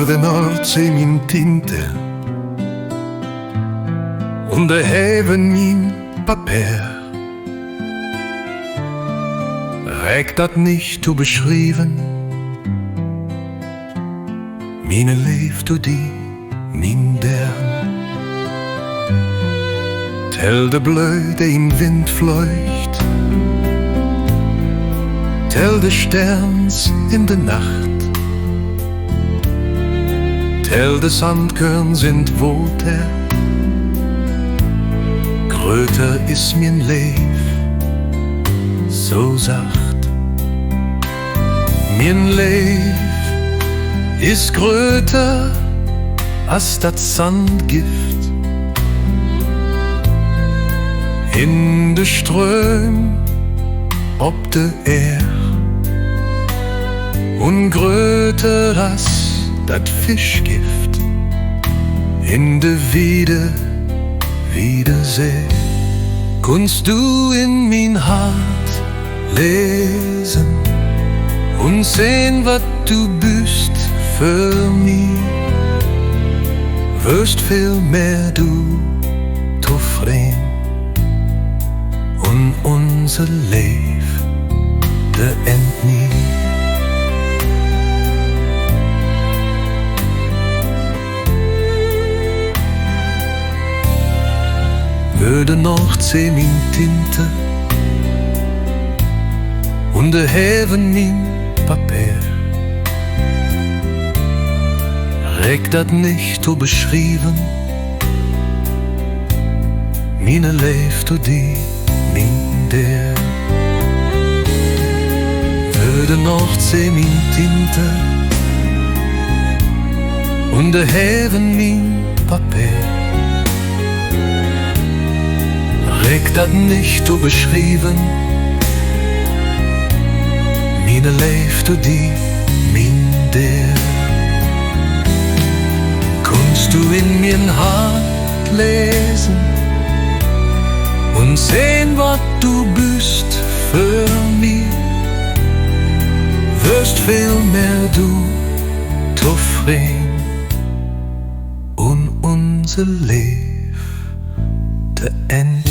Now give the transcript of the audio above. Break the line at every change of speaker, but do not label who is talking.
Für den Nordsee min tinte Under haven min Papier Räckt dat nicht zu beschrieben Mine leeft du die min dern Tell de Blöde im Wind fleucht Tell de Sterns in de Nacht Tell de Sandkörn sind woter Gröter is min Leef so sacht Min Leef is gröter als dat Sandgift In de Ström ob de Und gröter als dat Fischgift In de Wiedersee Kunst du in min Hart lesen Und sehen, wat du bist für mich Wirst viel mehr du zufrieden Und unser Leif de end nie Würde Nordsee min tinte Und de haven min Papier Räckt dat nicht zu beschrieben Mine leeft du die min der Würde Nordsee min tinte Und de haven min Papier Räckt dat nicht zu beschrieben Mine leeft du die min der Kunst du in min Hart lesen Und sehen, wat du bist für mich Wirst viel mehr du zufrieden Und unser Leif de end